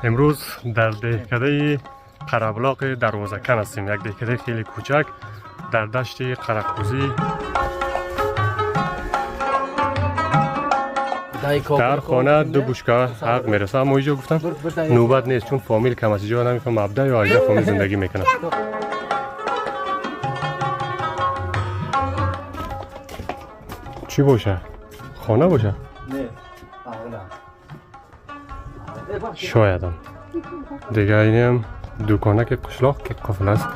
امروز در دهکده قرهبلاق دروازه‌کن هستیم. یک دهکده خیلی کوچک در دشت قرقوزی. در خانه دو بشکه حق میرسه، اما اینجا گفتم نوبت نیست چون فامیل کم است. اینجا نمیفهم مبدا یا اینجا فامیل زندگی میکنه. چی باشه؟ خانه باشه؟ نه شاید هم دیگه اینی هم دکانه که قشلاق که قفل است.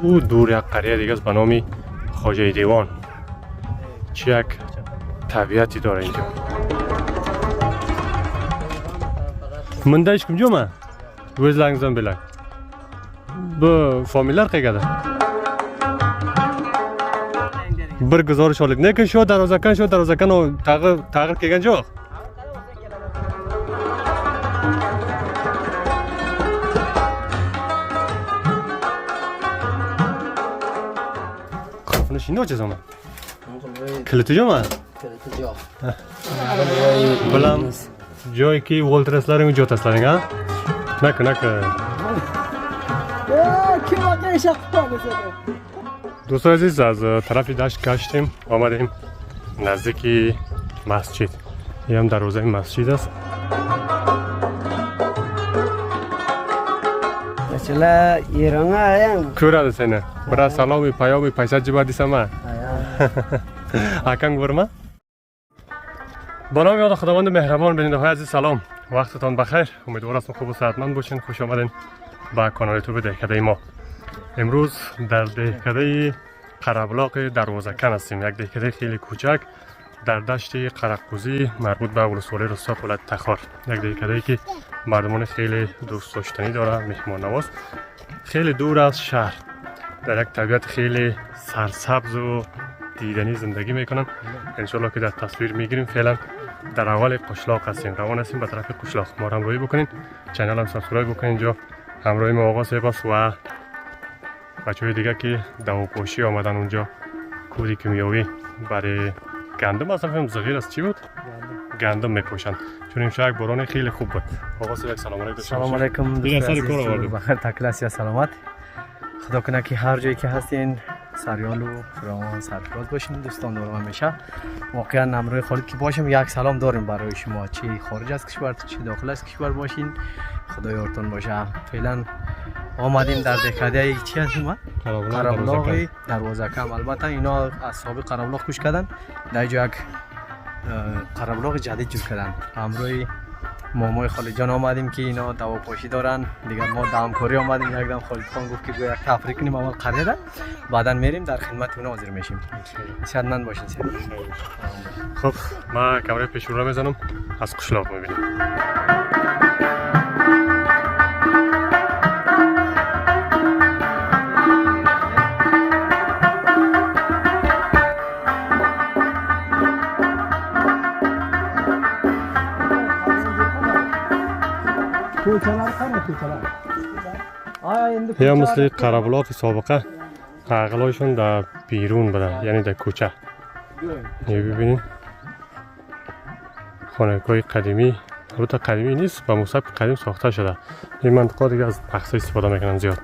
او دور یک قریه دیگه است به نام خواجه دیوان. چه یک طبیعتی داره اینجا. مندهش کجا ما؟ وز لنگزم بلک با فامیلر قیگده بر گزارش آلک نه که شو دروازه‌کن و تغییر که گنجا خفنش اینو چه زمان؟ کلتو جا من؟ کلتو جا بلام جایی که والتر اسلارینگ و جوت اسلارینگ ها؟ نکه کی واقعا شخصا دوستان عزیز از طرف دشت گشتیم آمدیم نزدیکی مسجد. این هم دروازه مسجد است. چلا ایران آیم کورا دسنه برای سلامی پیامی پیسه جبا دیسم من اکنگ برما با نام یاد خداوند مهربان. بیننده های عزیز سلام، وقتتان بخیر. امیدوار هستم خوب و صحتمند باشین. خوش آمدین به کانال یوتیوب دهکده ما. امروز در دهکده قرهبلاق دروازه‌کن هستیم. یک دهکده خیلی کوچک در دشت قرقوزی مربوط به ولسوالی روستا ولایت تخار. یک دهکده که مردمان خیلی دوست داشتنی داره، مهمان نواز، خیلی دور از شهر، در یک طبیعت خیلی سرسبز و دیدنی زندگی میکنن. انشالله که در تصویر میگیریم. فعلا در اول قشلاق هستیم، روان هستیم به طرف قشلاق. ما را همراهی بکنین، کانال هم سابسکرایب بکنین. اینجا همراهی ما آقا صاحب است و بچه‌های دیگه که دواپوشی آمدن اونجا، کودی کیمیایی برای گندم اصلا فهم زغیر است. چی بود؟ گندم میپوشن چون امشب یک باران خیلی خوب بود. آقا صاحب سلام علیکم. سلام علیکم دوستان، بخیر تکلاسی سلامت. خدا کنه که هر جایی که هستین سریال و فراوان سرفراز باشین. دوستان دورم همیشه واقعا نمره خالد که باشیم یک سلام داریم برای شما، چه خارج از کشور چه داخل از کشور باشین. خدا یارتون باشه. فعلا آمدیم در دهکده چی هستیم؟ قرهبلاق دروازه‌کن. البته اینا اصحاب قرهبلاق کوش کردن، در اینجا یک قرهبلاق جدید جور کردن. همراه مامای خالد جان آمدیم که اینا دواپاشی دارن. دیگه ما دامکاری آمدیم. یکدم خالد خان گفت که یک تفریح کنیم اول قریه ده، بعدا میریم در خدمت اونا حاضر میشیم. شادمند باشین. خب ما کامرای پیش رو میزنم، از قشلاق میبینیم. یا مثل قرهبلاق سابقه عقلایشون در بیرون بودن، یعنی در کوچه. یه ببینید خانه‌های قدیمی، البته قدیمی نیست، با مصب قدیم ساخته شده. این منطقه دیگه از بخصه استفاده میکنن زیاد.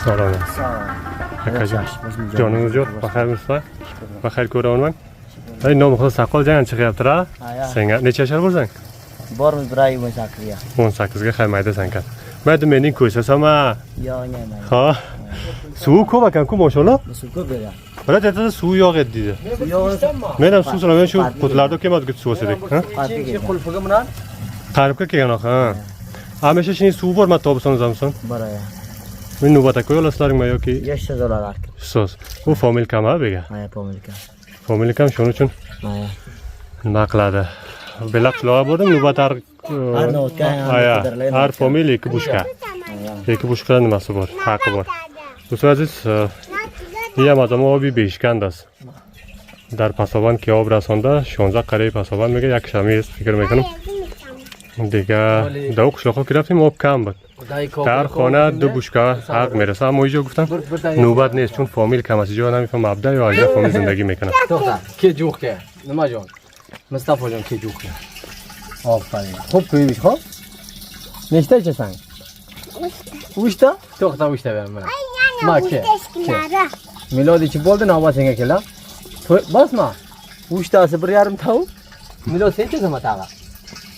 سلام. جانم جور بخیر می‌باشی؟ بخیر کوران من. ای نام خود ساقال جان چه خیابتره؟ سنگ نچه شهر برزن؟ بار برای اون ساکریا. اون ساکریا خیلی مایده سنگ. بعد منی کوشش ساما. یا نه. ها. سو کو بکن کو ماشاءالله. سو کو بیا. برای تتا سو یاق دیده. میرم سو سلام شو پتلاردو که ما دیگه سو سیده. ها؟ چی خلفگه منان؟ قرب که نه ها. همیشه شین سو بر ما تابستان زمستان. برای. من نوبت کوی لاستارینگ میاد کی؟ $8 سوس. او فامیل کم ها بگه. نه فامیل کم. فامیل کم شونو چون. نه. نقلاده. بلکه لوا بودم نوبت هر فامیل یک بوشکه. یک بوشکه نمیشه بار. حق بار. دوستان عزیز، این هم از ما آبی بیشکند است. در پسابند که آب رسانده 16 قره پسابند میگه یک شمی است فکر میکنم دیگه دو قشلاقا که رفتیم آب کم بود در خانه دو بشکه حق میرسه اما اینجا گفتم نوبت نیست چون فامیل کم است اینجا نمیفهم مبدا یا اینجا فامیل زندگی میکنه دختر کی جوخ که نما جان مصطفی جان کی جوخ که آفرین خوب کویش خب نشته چه سنگ وشتا دختر وشتا برم من ما که میلادی چی بولد نامه سنگه کلا بس ما وشتا سه بر یارم تاو میلاد سه چه زما تاوا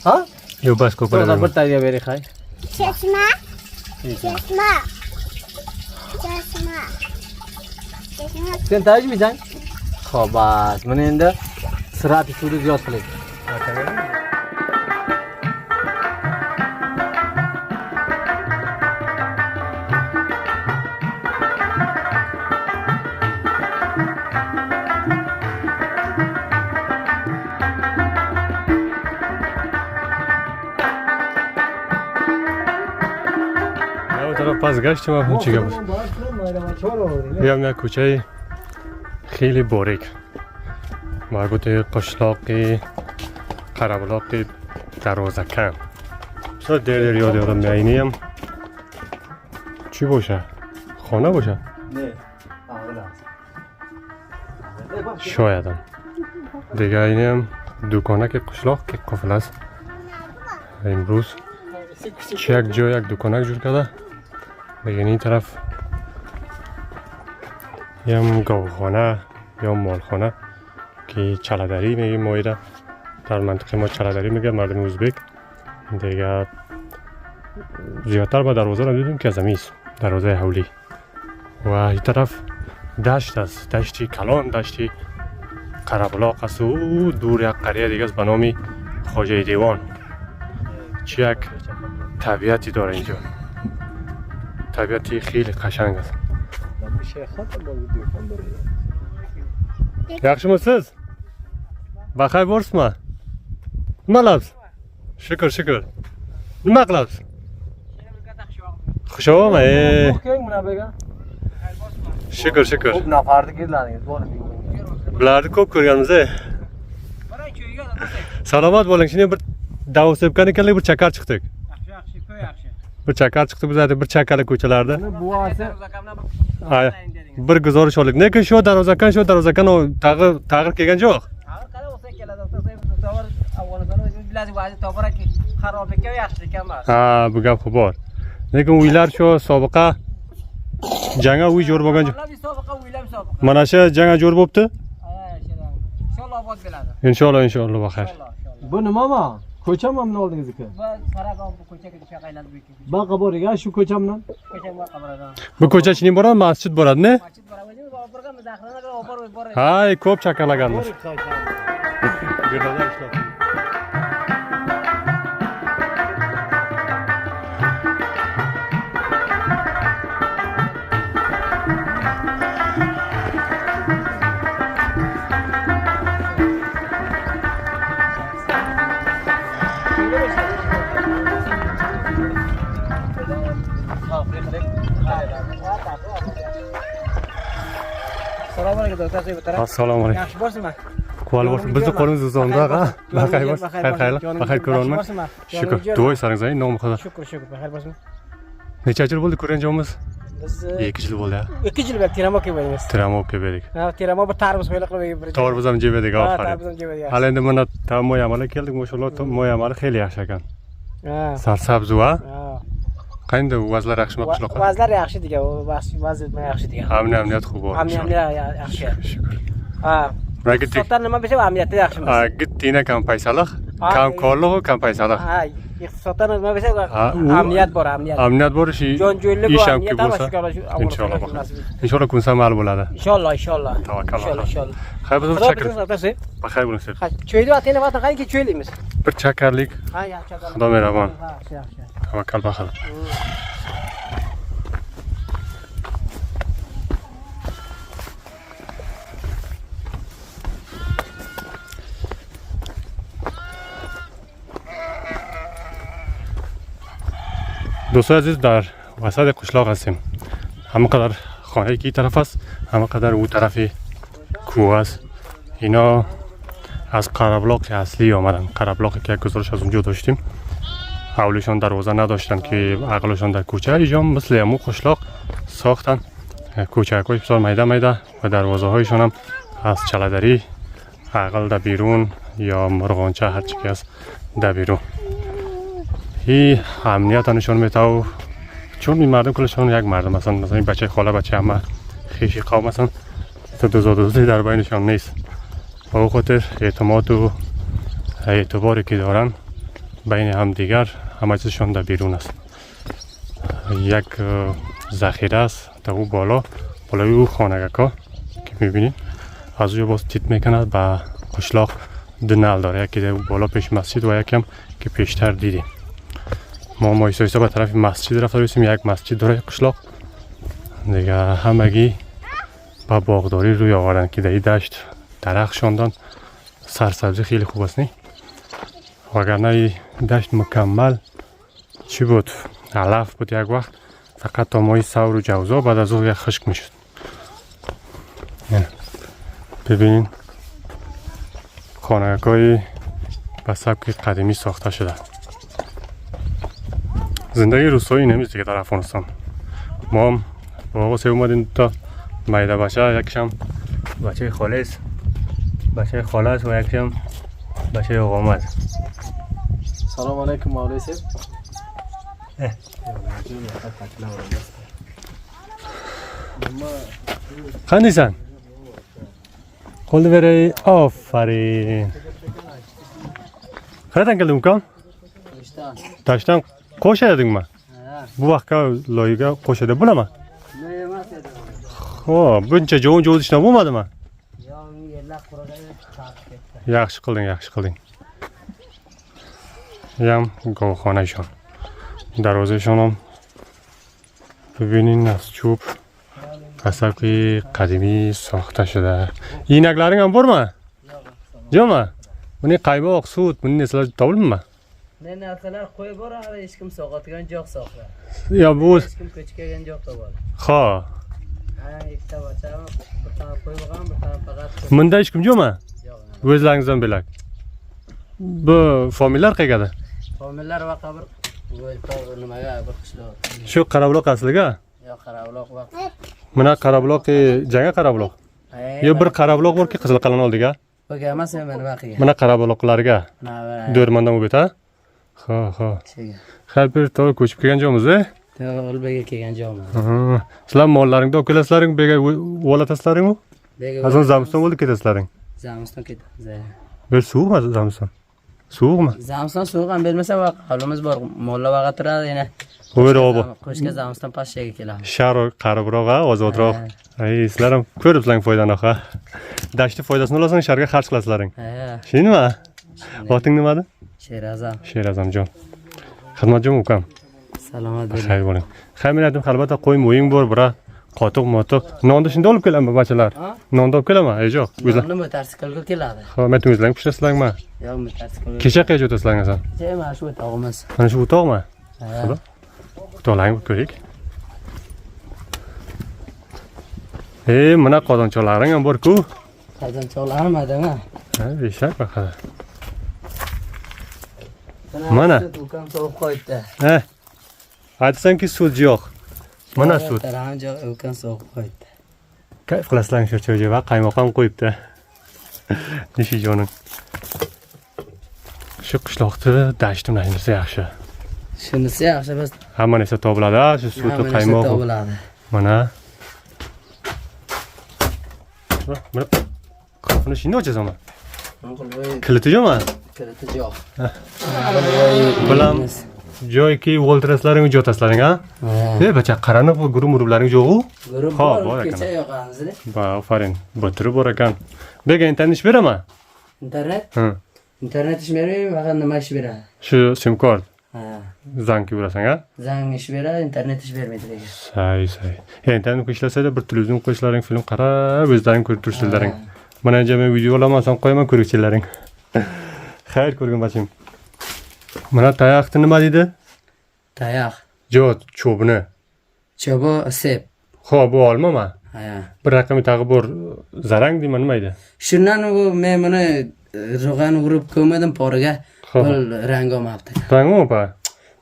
ها یو بس کو دختر برتا یا بری خای چشمه سن تاج میزن خب بس من اینده سرعت سود زیاد کنید پس گشتیم هم چیگه بود بیام یک کوچه خیلی باریک مربوط قشلاقی قربلاقی دروازکن بسیار دیر یاد یادم میاینیم چی باشه؟ خانه باشه؟ نه شایدم دیگه اینیم دکانه که قشلاق که قفل است امروز چه یک جای یک دکانک جور کرده دیگه این طرف یم گاوخانه یا مالخانه که چلدری میگیم ما ایره در منطقه ما چلدری میگه مردم ازبک دیگه زیادتر با دروازه رو دیدیم که زمیست دروازه حولی و این طرف دشت است دشتی کلان دشتی قربلاق است و دور یک قریه دیگه است به نام خواجه دیوان چه یک طبیعتی داره اینجا طبیعتی خیلی قشنگ است yaxshimisiz baxay bo'rsizmi nima qilasiz shukr nima qilasiz xushovomi shukr خوب نفرده گیرلانید bularni ko'p ko'rganmiz salomat bo'ling shuni bir davo sepgan ekanlar bir chakar chiqdik bir chakar chiqdi biz bir chakali ko'chalarda bir guzorish oldik lekin shu darvozakan tag'ir kelgan yo'q ha bu gap bor lekin uylar shu sobiqa janga uy jo'r bo'lgan mana shu janga jo'r bo'libdi inshaalloh baxir bu nima ma ko'cham ham oldingizga baqa bor ekan shu ko'chamdan bu ko'cha ichining boradi masjid boradi-ne? Hay ko'p chakarlaganmiz assalomu alaykum yaxshi borsizmi quvonib bo'lsin bizni qo'limiz uzonda baxay bo'lsin xayr ko'rolman shukr duoy saringizning nomi xudo shukr baxayr bo'lsin necha yil bo'ldi ko'rgan-joyimiz biz 2 yil bo'ldi 2 yil bo'ldi Tiramoq kelganmiz Tiramoq keldik ha Tiramoq bir tarvuz qo'yla qilib tarvuz ham jeb edik tarvuz oxiri ham jeb edik hali endi mana tamoy amali keldik mashalloh tamoy amali xeyli yaxshi ekan sarsabz va qanday vazlar yaxshimi qishloqqa vazlar yaxshi degan vaziyat yaxshi degan amniyat xo'p bor amniyat yaxshi shukr ha ragit sotar nima bo'lsa amniyat yaxshimi gittina kam paysaliq kam qorliq kam paysaliq ha iqtisoddan nima bo'lsa amniyat bor amniyat bor ish jonjo'ylik ish ham ko'p bo'lsa inshaalloh kun samal bo'ladi inshaalloh tavakkallar xayr bo'lsin chakar baxay bo'ling siz cho'yni atini vaqtda qaniki cho'ylaymiz bir chakarlik ha yaxshi xudo mehribon yaxshi tavakkal baxil دوستان عزیز در وسط قشلاق هستیم همه قدر خانه کی طرف است همه قدر او طرفی کوه است اینا از قره‌بلاق اصلی آمدن. قره‌بلاقی که گزارش از اونجا داشتیم، اولشان دروازه نداشتن که عقلشان در کوچه، اینجا مثل همون قشلاق ساختن کوچه‌های بسیار میده میده و دروازه هایشان هم از چلدری عقل در بیرون یا مرغانچه هر چی که است در بیرون. این امنیت نشون میده چون این مردم کلشان یک مردم هستن. مثلا این بچه خاله بچه عمه خیشی قوم هستن، تا دوزادوزی در بینشان نیست. و او خاطر اعتماد و اعتباری که دارن بین هم دیگر همه چیزشان در بیرون است. یک ذخیره است تا او بالای او خانگکا که میبینید از اونجا باز تیت میکند به قشلاق دنل داره، یکی در بالا پیش مسجد و یکم که پیشتر دیدیم. ما ایسا به طرف مسجد رفته بایستیم. یک مسجد داره قشلاق دیگه، همگی با باغداری روی آوردن که در این دشت درخت شاندن، سرسبزی خیلی خوب است. وگرنه این دشت مکمل چی بود؟ علف بود یک وقت، فقط تا مای سور و جوزا، بعد از او یک خشک میشد. ببینین خانگاه‌های به سبک قدیمی ساخته شده. زندگی روستایی نمیست دیگه در افغانستان. ما هم با آقا سه اومدیم تا میده بچه، یکشم بچه خاله است، بچه خاله است و یکشم بچه آقا است. سلام علیکم مولوی صاحب. خندیسن خلده بره. آفرین. خیلی تنگل میکن؟ داشتن قوشه دادیم ما. بو وقت که لایگه قوشه ده بولا ما. خب بینچه جون جودش نبو ماده ما. یخش قلدین. یم گاوخانه شان. دروازه شان هم ببینین از چوب قصبی قدیمی ساخته شده. این اگلارین هم برما؟ جمع؟ منی قایباق سود منی نسل تاول ما؟ نه نسل‌ها خوی باره هر اشکم ساختگان جاق ساخته. یا بود؟ اشکم کوچکگان جاق تا باره. خواه. یک تا بچه هم بطور خوی بگم بطور فقط. من داشتم جمع؟ ویز لنگزن بلک. با فامیلر که گده؟ فامیلر و قبر ویل پاور نمایا بخشلو. شو قرابلاق اصله یا قرابلاق وقت. منا قرابلاق جنگ قرابلاق. یا بر قرابلاق بر که قزل قلنال دیگه؟ بگه مثلا من واقعی. منا قرابلاق لارگه. نه. دور مندم بیتا؟ خواه. خیلی تو کوچ بگن جاموزه؟ تو بگه که انجام. سلام مالارنگ دو کلاس لارنگ بگه ولات اسلارنگو؟ از اون زمستون ولد که اسلارنگ؟ زمستون که بر سوق ما زمستون. سوق ما. زمستون سوق هم بر مثلا حالمز بار مولا وقت را اینه. خوبه آبا. خوشگل زمستون پاش شیک کلا. شهر قرابلاق آزاد راق. ای اسلارم کورب لنگ فایده نخواه. داشته فایده است نلازم شرکت خرج کلاس لارنگ. شین ما. وقتی نمیاد؟ شیرازم جان. خدمت جمع کم. سلامت باشید. خیر بولین. خیر می‌ردم خلبات قوی مویم بور برا قاطق ماتق ناندشین دول کلم بچه‌لار. نانداب کلم ایجا. نه مترسکل کلاده. خب متون میزلنگ پیش اسلنگ ما. یا مترسکل. کیشه که جوت اسلنگ هستن؟ چه ماشو تاغمس. من شو تاغ ما. خدا. تو لنگ کوریک. ای منا قادن چالارنگ هم بور کو. قادن چالارم مادنا. بیشک بخدا. منا. دوکان تو خویته. حدسن کی سود جاخ. منا سود. در همجا دوکان سو خویته. که فلسلنگ شو چه جواب قایماقام قویبته. نشی جانم. شو قشلاقته داشتم نهینسه yaxşı. Şunisi yaxşı bas. Hamma narsa topiladi, shu sutni qaymoq. Mana. Mana. Qafini shunday ochasan. Kiliti yo'qmi? Kiliti yo'q. Bilam joyki voltraslaring jotaslaring ha? Bacha qaranib gurum-gurumlaring yo'q-ku? Gurum bor ekan. Kecha yo'qamiz-da. Ba, afarin. Bitirib bor ekan. Bega internet ish beraman? Internet? Internet ish bermayman, faqat nima ish beradi? Shu sim kort. Zang ki berasan ha? Zang ish beradi, internet ish bermaydi degan. Say. Internet ishlasada bir televizyon qo'shlaring, film qarab, o'zlaring ko'rib tursizlaring. Mana jami video olaman, qo'yaman ko'ruvchilaring. Xayr ko'rgan bachim. Mana tayoqni nima deydi? Tayoq. Jot, cho'bni. Cho'bi sep. Xo'p, bu olmama. Ha. Bir raqami tag'i bor. Zarang deyman, nima edi? Shundan u men buni ro'g'an urib ko'rmadim poriga. Xo'p. Bol rang olmabdi. Rangmi opa?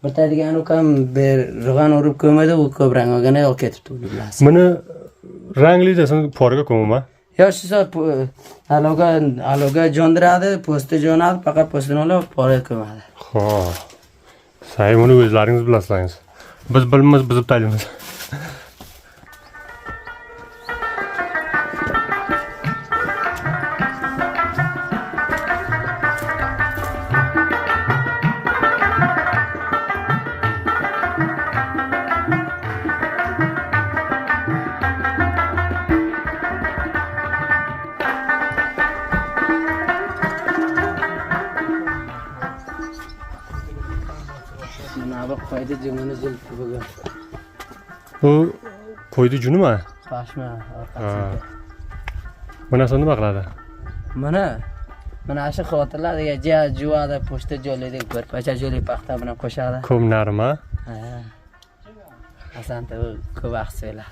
Bitadigan ukam bir ro'g'an urib ko'rmadi, u ko'p rang olgani olib ketibdi uni bilasiz. Buni rangli desam poriga ko'maman. Yo siz aloga jondiradi, po'sti jonadi, faqat po'stini olib poriga ko'madi. Xo'p. Say buni o'zlaringiz bilasizlar. Biz bilmaymiz, buzib taylaymiz. Mana bu qo'ydi jimini jilib bugun. Bu qo'ydi junimi? Pashma Ha. orqasiga. Bunasi nima qiladi? Mana shu xotirlarga juvada pochta jo'laydik, bir pacha jo'lay paxta bilan qo'shadi. Ko'mnarmi? Ha. Asanta ko'p vaqt so'ylar.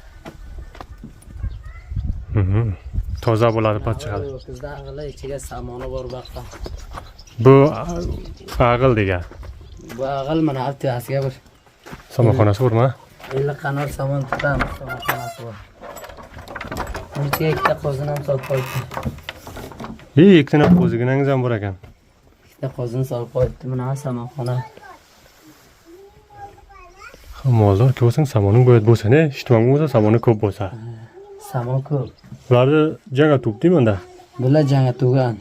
Toza bo'ladi, pat chiqadi. Bizda ag'ila ichiga samoni bor vaqtda. Bu ag'il degan. Bu ag'il mana avtiyasiga bir Somonxonasi bormi? 50 qanor samon tutamiz, samonxonasi bor. Ichiga ikkita qozon ham solib qo'yibdi. Ikkita qo'ziginangiz ham bor ekan. Ikkita qozon solib qo'yibdi, mana samonxona. Moldor ko'rsang samoning bo'yat bo'lsa-ne, ishtimon bo'lsa samoni ko'p bo'lsa. Samon ko'p. Ularni janga tupdimi-da? Bular janga tugan.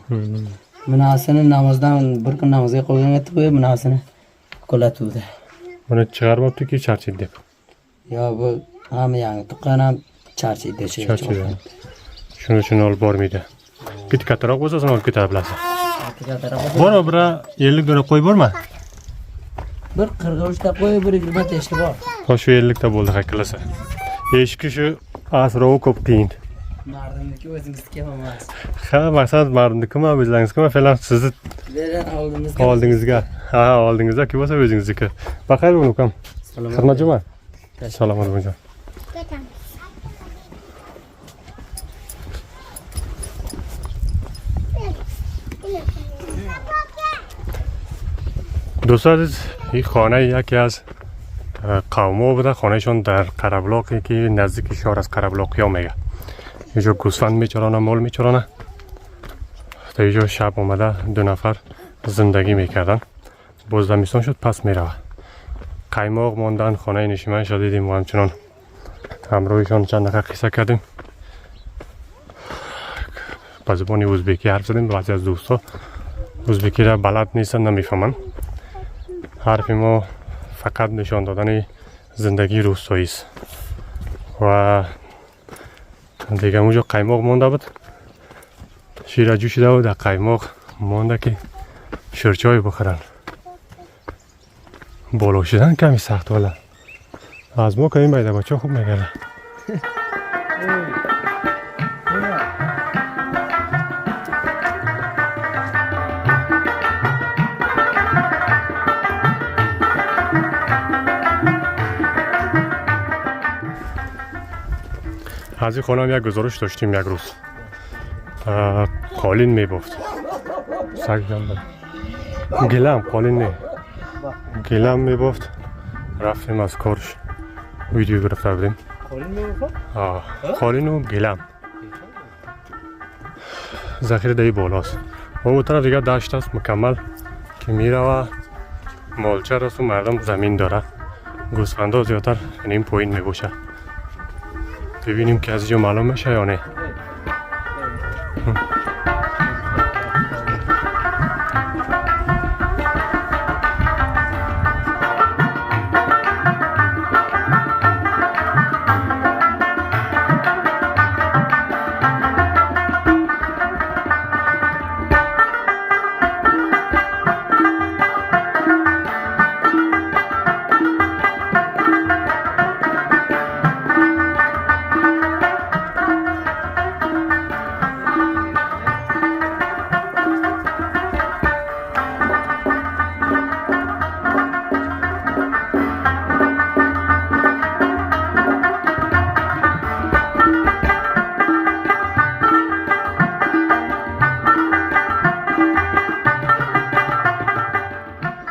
Bunasini namozdan bir kun namozga qo'yganga qo'yib, bunasini qo'latuvdi. Buni chiqarmabdi-ki, charchaydi deb. Yo bu hamma yangi tuqqan ham charchaydi. Charchaydi. Shuning uchun olib bormaydi. Bitta kattaroq bo'lsa, sen olib ketadi bilasiz. Bormi, bir 50 dona qo'y bormi? Bir 43 ta qo'y, bir 20 ta eshki bor. Xo'sh, shu 50 ta bo'ldi haqqilasa. Eshki shu asrovi ko'p qiyin. Mardimniki o'zingizga emas. Ha, maqsad mardimnikimi, o'zlaringizga falan sizni Bergan oldimizga. oldingizga. Ha, oldingizga kim bo'lsa o'zingizniki. Baxayr bo'ling ukam. Xizmatchiman. Salomat bo'ling. دوست عزیز این خانه یکی از قوما بوده خانهشون در قره‌بلاق که نزدیک شهر از قره‌بلاقیا میگه اینجا گوسفند میچرانه مال میچرانه تا اینجا شب اومده 2 نفر زندگی میکردن باز زمستان شد پس میروه قایماق ماندن خانه نشیمن دیدیم و همچنان همراهشان چند دقیقه قصه کردیم با زبان ازبکی حرف زدیم بعضی از دوستا ازبکی را بلد نیستن نمیفهمن حرف ما فقط نشان دادن زندگی روستایی است و دیگه اونجا قایماق مانده بود شیر جوشیده بود در قایماق مانده که شرچای بخورن بالا شدن کمی سخت والا از ما که این بایده بچه خوب میگره از این خانه هم یک گزارش داشتیم یک روز قالین میبافت گلم قالین نه گلم میبافت رفتیم از کارش ویدیو گرفته بودیم قالین و گلم ذخیره دهی بالاست و اون طرف دیگه دشت است مکمل که میره و مالچه راست و مردم زمین داره گوسفندا زیادتر این پایین میباشه ببینیم که از اینجا معلوم میشه یا نه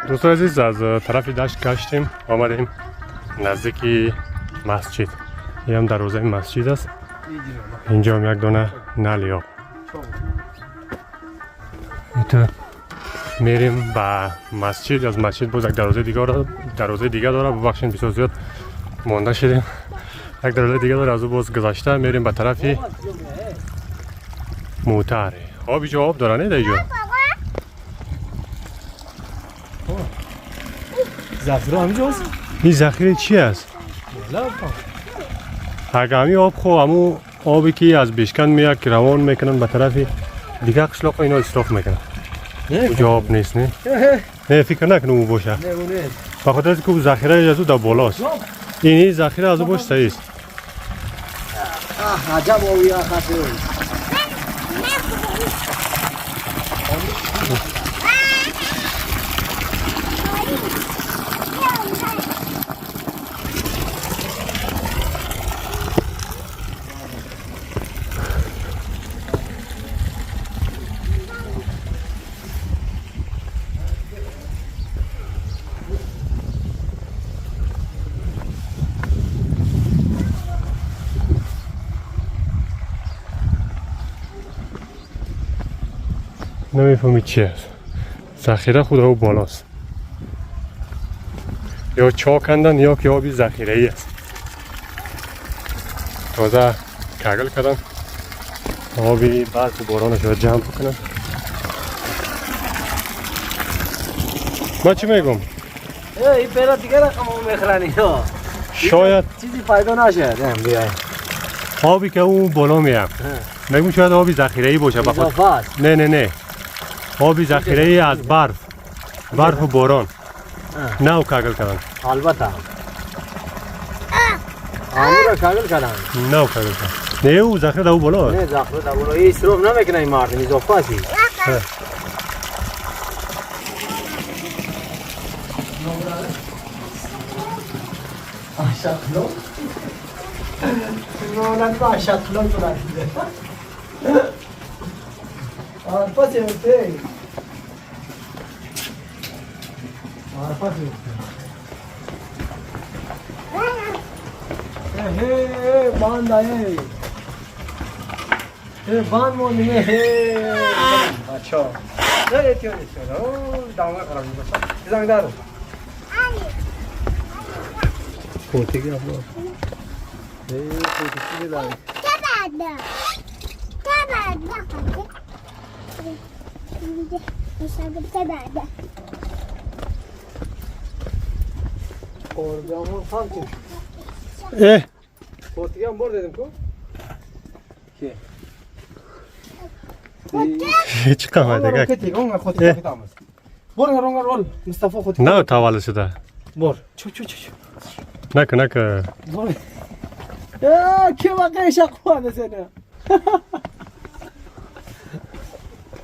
دوستان عزیز از طرف دشت گشتیم آمدیم نزدیکی مسجد. این هم دروازه مسجد است. اینجا هم یک دونه نل آب. تو میریم به مسجد. از مسجد باز یک دروازه دیگه داره. ببخشید بسیار زیاد مانده شدیم. یک دروازه دیگه داره، از او باز گذشته میریم به طرف موتر. آب اینجا آب داره نه اینجا؟ ذخیره همینجاست؟ این ذخیره چی است؟ اگه همین آب خو همون آبی که از بیشکن میاد که روان میکنن به طرف دیگه قشلاق اینا اصراف میکنن. اونجا آب نیست نه؟ نه فکر نکنم اون باشه. نه اون نیست. به خاطر اینکه اون ذخیره از او در بالاست. این ذخیره از او باش صحیح است. عجب آبی آخه. نمیفهمی چی است. ذخیره خود او بالاست. یا چا کندن یا که آبی ذخیره ای است. تازه کگل کردن. آبی بعد تو بارانش رو جمع بکنن. من چی میگم؟ این پیرا دیگه رقم اون میخرانی ها. شاید چیزی پیدا نشد. بیای. آبی که اون بالا میام. میگم شاید آبی ذخیره ای باشه. اضافه است. نه آبی ذخیره ای از برف و باران. نه او کگل کردن. البته. آمورا کاغل کردن. نه او کگل کردن. نه او ذخیره در او بالا. نه ذخیره در بالا. این اصراف نمیکنه این مرد. اضافه است. آشکلو. نه نه آشکلو تو نمیده. پس یه باند آئے باند مونی اچھا داؤں گا خراب نہیں دار کوتی کی آپ اور جامون خام کی کوتی هم برد دیدم کو کی هیچ کامه دیگه کوتی اون کوتی کتامس برد رول مصطفی کوتی نه تاول شده برد چو نکه برد کی واقعا شقوانه سنه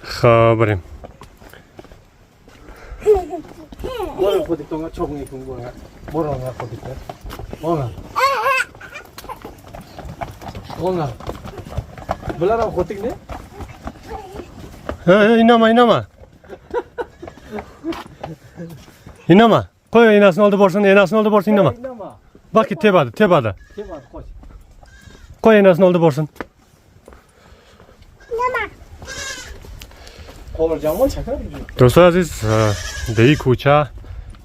خب بریم برو خودت تو چوک میکنم برو خودت برو بلارم خودت نه اینما qo'y enasini oldi borsin inama balki tepadi qo'y enasini oldi borsin do'stlar aziz در این کوچه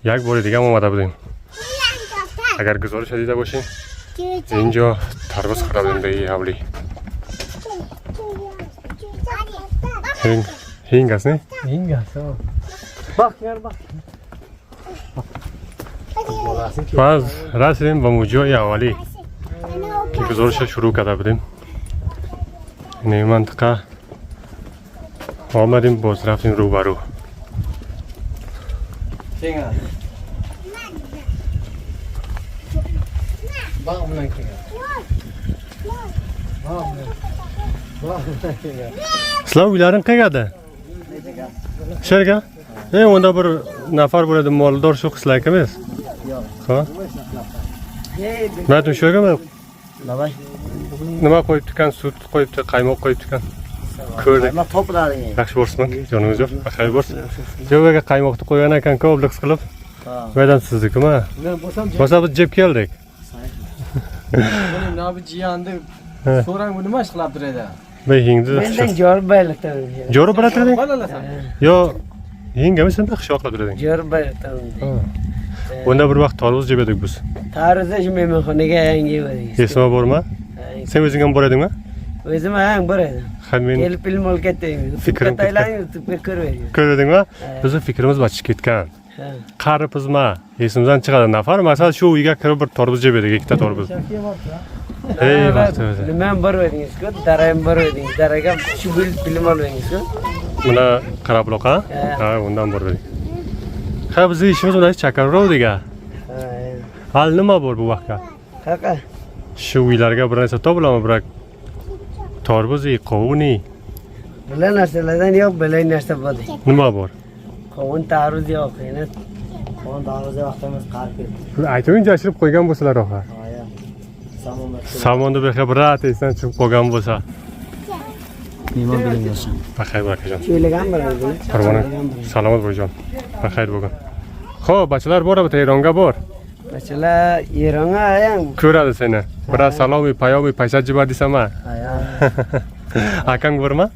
یک بار دیگه اومده بودیم اگر گزارش دیده باشین اینجا تربس خورده بودیم به این حولی هینگ است نه؟ هینگ است باخ باز رسیدیم به موجای اولی که گزارش شروع کرده بودیم این منطقه آمدیم باز رفتیم روبرو سلام ویلارن قیاده شرکه اوندا بر نفر برد مالدار شو خسلای کمیس خب من تو شوگم نما کوی تکن سوت کوی قایماق کوی تکن ko'rdik. Ma to'plaring. Yaxshi bo'lsin, joningiz yo'q. Baxay bo'lsin. Jo'vaga qaymoqni qo'ygan ekan, ko'plik qilib. Bu yerdan sizniki-mi? Men bo'lsam Bo'lsa biz jeb keldik. benim nabi jiyanni so'rang bu nima ish qilib turadi? Behingdi. Mendan jor bayliqdan. Jo'ra bilatading? Bolalasan. Yo, yengami sen qishloq qilib turading? Jor bayliqdan. Unda bir vaqt tarvuz jeb edik biz. Tarixda mehmonxonaga yangi bordik. Esma bormi? Sen o'zing ham bor edingmi? O'zim ham bor edim. Ha men Kelib film olkatding. Fikrim ketdi. Taylan YouTube'ga ko'rib. ko'rdingmi? Bizning fikrimiz bachib ketgan. Ha. Qaripizma, esimizdan chiqadi nafar. Masalan, shu uyga kirib bir tarvuz jeb edik, ikkita tarvuz. Ey vaqt o'zi. Nima ham bor edingiz-ku? Dara ham bor edingiz. Daraga shu film oldingiz-ku? Buna qarab loqa? Ha, undan bor edik. Ha, bizning ishimiz bilan chakarrovdiga. Ha. Hal nima bor bu vaqtga? Qaqa. Shu uylarga bir narsa topilaman, biroq tarvuzi, qovuni, Bular narsalardan yo'q, bilay narsa bor. nima bor? Qovun tarvuz yo'q, yana. Qovun tarvuz vaqtimiz qarib ketdi. Ayting, jashirib qo'ygan bo'lsalar oxa. Haya. Samomat. Samonda bir xibrat esdan chiqib qolgan bo'lsa. Nima bilingasan? Baxay barakajon. Cho'lagan bo'ladi. Parvona, salomat bo'ling. Baxay bo'lgan. Xo'p, bachlar boradi, Eronga bor. Bachlar Eronga ham. Ko'radi seni. Biroz salomi, payomi, paysa jiba desam-a. Haya. Akang bormi?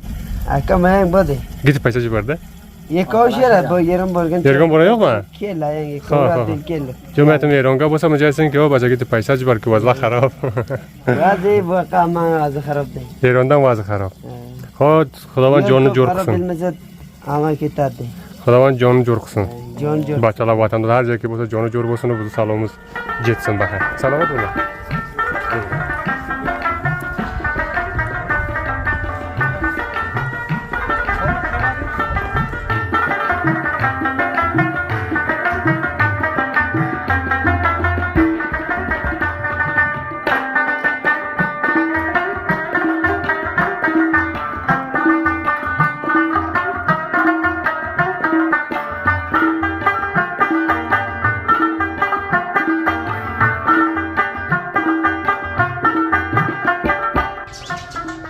Akam ham bodi. Gidib paysa jibarda. Yekovshira bu yerim bo'lgan. Yerga bora yo'qmi? Keldi, yangi ko'radi keldi. Jo'matim Eronga bo'lsa, mijaysin-ki, o bajaga gidib paysa jibar-ku, vaziyat xarob. Vaziyat bu qamma vaziyat xarob deydi. Erondan vaziyat xarob. Xo'p, Xudovand jonni jo'r qilsin. Bilmasa amal ketadi. Xudovand jonni jo'r qilsin. Jon jo'r. Bachchalar vatanda har joyga bo'lsa joni jo'r bo'lsin, bizni salomimiz jetsin baxay. Salomat bo'ling.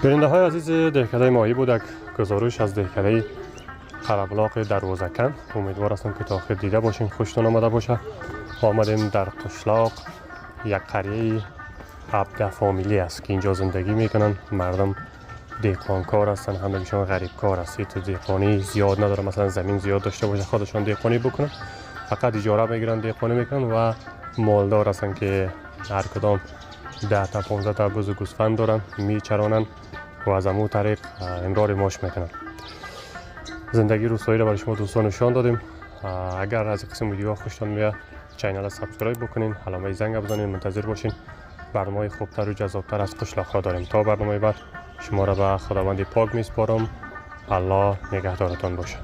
برنده های عزیز دهکده ماهی بودک گزارش از دهکده قربلاق دروازکن. امیدوار هستم که تا آخر دیده باشین، خوشتون آمده باشه. آمدیم در قشلاق، یک قریه 17 فامیلی است که اینجا زندگی میکنن. مردم دهقانکار هستن، همگیشون غریب کار هستی. تو دهقانی زیاد نداره، مثلا زمین زیاد داشته باشه خودشون دهقانی بکنن، فقط اجاره میگیرن دهقانی میکنن و مالدار هستن که هر کدام 10 تا 15 تا بز و گوسفند دارن، میچرانن و از همون طریق امرار معاش میکنن. زندگی روستایی را برای شما دوستان نشان دادیم. اگر از قسم ویدیو خوشتون میاد چینل را سابسکرایب بکنین، علامه زنگ بزنین، منتظر باشین. برنامه خوبتر و جذابتر از قشلاق ها داریم. تا برنامه بعد شما را به خداوند پاک میسپارم. الله نگهدارتان باشه.